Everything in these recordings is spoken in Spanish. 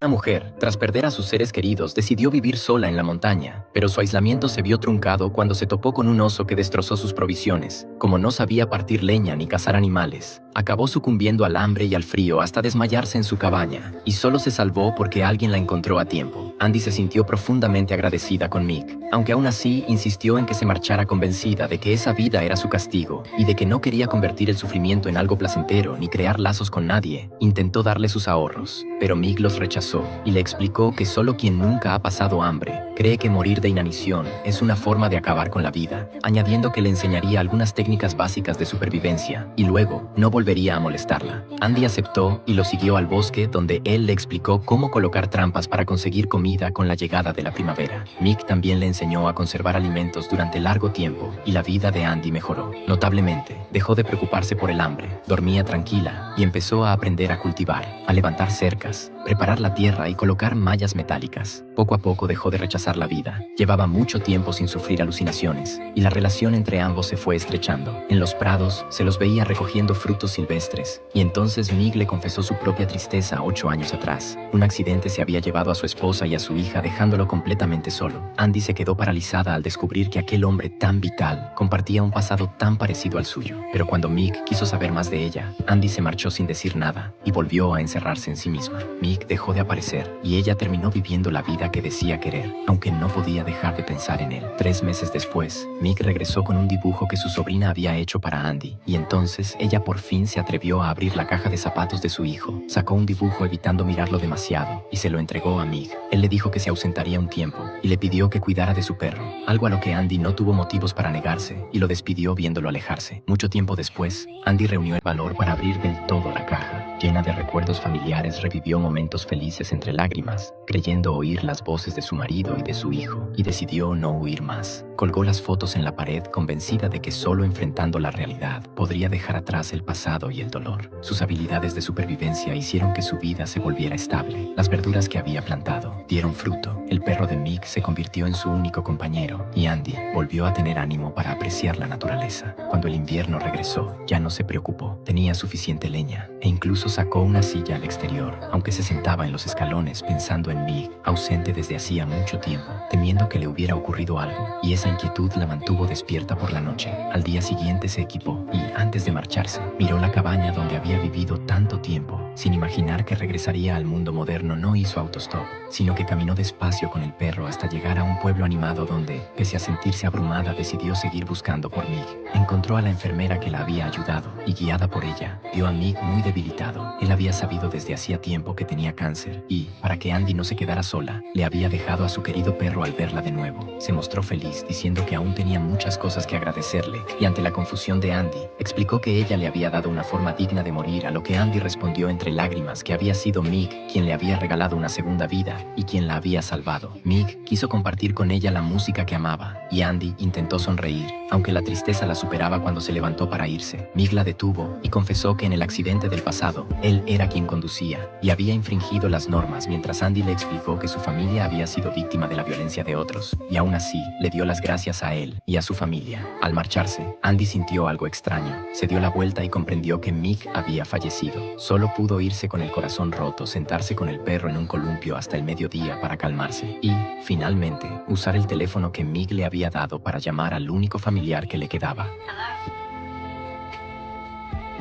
Una mujer, tras perder a sus seres queridos, decidió vivir sola en la montaña, pero su aislamiento se vio truncado cuando se topó con un oso que destrozó sus provisiones. Como no sabía partir leña ni cazar animales, acabó sucumbiendo al hambre y al frío hasta desmayarse en su cabaña, y solo se salvó porque alguien la encontró a tiempo. Andy se sintió profundamente agradecida con Mick, aunque aún así insistió en que se marchara convencida de que esa vida era su castigo y de que no quería convertir el sufrimiento en algo placentero ni crear lazos con nadie. Intentó darle sus ahorros, pero Mick los rechazó y le explicó que solo quien nunca ha pasado hambre cree que morir de inanición es una forma de acabar con la vida, añadiendo que le enseñaría algunas técnicas básicas de supervivencia y luego no volvería a molestarla. Andy aceptó y lo siguió al bosque, donde él le explicó cómo colocar trampas para conseguir comida con la llegada de la primavera. Mick también le enseñó a conservar alimentos durante largo tiempo y la vida de Andy mejoró. Notablemente, dejó de preocuparse por el hambre, dormía tranquila y empezó a aprender a cultivar, a levantar cercas, preparar la tierra y colocar mallas metálicas. Poco a poco dejó de rechazar la vida. Llevaba mucho tiempo sin sufrir alucinaciones, y la relación entre ambos se fue estrechando. En los prados se los veía recogiendo frutos silvestres, y entonces Mick le confesó su propia tristeza 8 años atrás. Un accidente se había llevado a su esposa y a su hija, dejándolo completamente solo. Andy se quedó paralizada al descubrir que aquel hombre tan vital compartía un pasado tan parecido al suyo. Pero cuando Mick quiso saber más de ella, Andy se marchó sin decir nada y volvió a encerrarse en sí misma. Mick dejó de aparecer y ella terminó viviendo la vida que decía querer, aunque no podía dejar de pensar en él. 3 meses después, Mick regresó con un dibujo que su sobrina había hecho para Andy, y entonces ella por fin se atrevió a abrir la caja de zapatos de su hijo. Sacó un dibujo evitando mirarlo demasiado y se lo entregó a Mick. Él le dijo que se ausentaría un tiempo y le pidió que cuidara de su perro, algo a lo que Andy no tuvo motivos para negarse y lo despidió viéndolo alejarse. Mucho tiempo después, Andy reunió el valor para abrir del todo la caja. Llena de recuerdos familiares, revivió momentos felices entre lágrimas, creyendo oír las voces de su marido y de su hijo, y decidió no huir más. Colgó las fotos en la pared, convencida de que solo enfrentando la realidad podría dejar atrás el pasado y el dolor. Sus habilidades de supervivencia hicieron que su vida se volviera estable. Las verduras que había plantado dieron fruto. El perro de Mick se convirtió en su único compañero, y Andy volvió a tener ánimo para apreciar la naturaleza. Cuando el invierno regresó, ya no se preocupó. Tenía suficiente leña e incluso sacó una silla al exterior, aunque se sentaba en los escalones pensando en Mick, ausente desde hacía mucho tiempo, temiendo que le hubiera ocurrido algo, y esa inquietud la mantuvo despierta por la noche. Al día siguiente se equipó y, antes de marcharse, miró la cabaña donde había vivido tanto tiempo. Sin imaginar que regresaría al mundo moderno, no hizo autostop, sino que caminó despacio con el perro hasta llegar a un pueblo animado donde, pese a sentirse abrumada, decidió seguir buscando por Mick. Encontró a la enfermera que la había ayudado y, guiada por ella, vio a Mick muy debilitado. Él había sabido desde hacía tiempo que tenía cáncer y, para que Andy no se quedara sola, le había dejado a su querido perro al verla de nuevo. Se mostró feliz, diciendo que aún tenía muchas cosas que agradecerle, y ante la confusión de Andy, explicó que ella le había dado una forma digna de morir, a lo que Andy respondió entre lágrimas que había sido Mick quien le había regalado una segunda vida y quien la había salvado. Mick quiso compartir con ella la música que amaba, y Andy intentó sonreír, aunque la tristeza la superaba cuando se levantó para irse. Mick la detuvo y confesó que en el accidente del pasado, él era quien conducía y había infringido las normas, mientras Andy le explicó que su familia había sido víctima de la violencia de otros, y aún así le dio las gracias a él y a su familia. Al marcharse, Andy sintió algo extraño. Se dio la vuelta y comprendió que Mick había fallecido. Solo pudo irse con el corazón roto, sentarse con el perro en un columpio hasta el mediodía para calmarse y, finalmente, usar el teléfono que Mick le había dado para llamar al único familiar que le quedaba.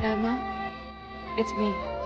Emma, it's me.